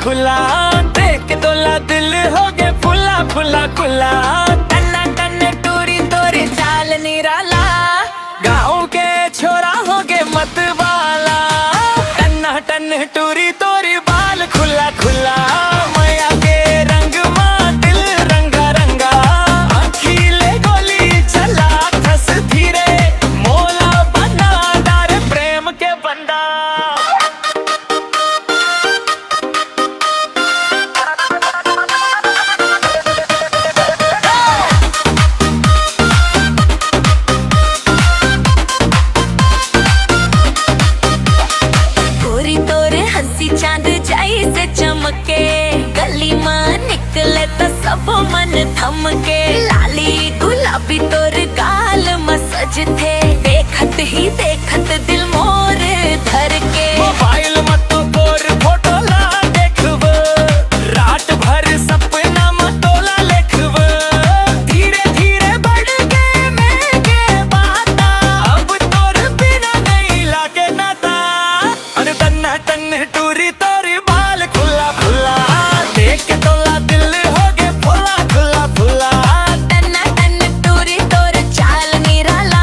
खुला, देख के तोला दिल हो गए फुला फुला खुला। टन्ना टन्ने टूरी तोरी चाल निराला, गाँव के छोरा हो गए मत वाला। टन्ना टन्ने टूरी तोरी बाल खुला खुला, मैया के रंग माँ दिल रंगा रंगा। अखिले गोली चला थस धीरे, मोला बना डारे प्रेम के बंदा। चांद जाई से चमके, गली मां निकले तो सब मन थमके। लाली गुलाबी तोर गाल मसज थे, देखत ही देखत दिल मोर धर के। मोबाइल मत तो तोर फोटो ला देखब, रात भर सपना में तोला लेखब। धीरे धीरे बढ़ के मैं के बाता, अब तोर बिना नहीं लागे नाता। अरे टन्ना टन्ने टूरी तोरी बाल खुला खुला, देख के तोला दिल हो गए फुला खुला फुला। टन्ना टन्ने टूरी तोर चाल निराला,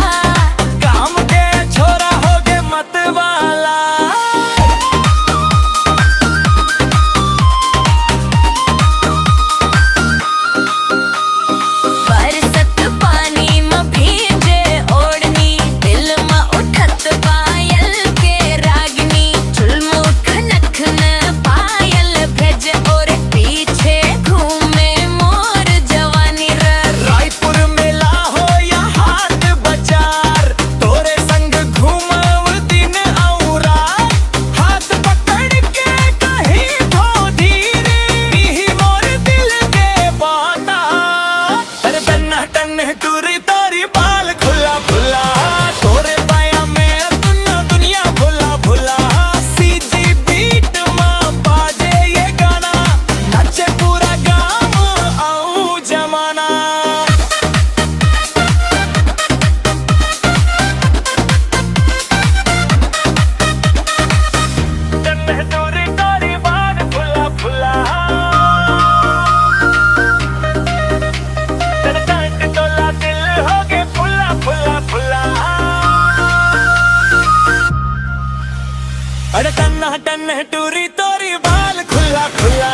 काम के छोरा हो गए मत वाला। बरसत पानी में भीजे ओढ़नी, दिल में उठत पायल के रागनी। झुलमुख नखन पायल भेज और पीछे घूमे मोर जवानी रे। रायपुर मेला हो या हाट बाजार, तोरे संग घूमव दिन और रात। हाथ पकड़ के कहीं धो धीरे, पीही मोर दिल के बाता। अरे टन्ना टन्ने टूरी तोरी बाल खुला खुला, तोरे पाया में दुनिया भुला भुला। सीजी बीट में बाजे ये गाना, नचे पूरा गाँव आऊ जमाना। टन्ने टूरी तोरी बाल खुला खुला, तोला दिल हो गए फुला फुला फुला। अरे टन्ना टन्ने टूरी तोरी बाल खुला खुला।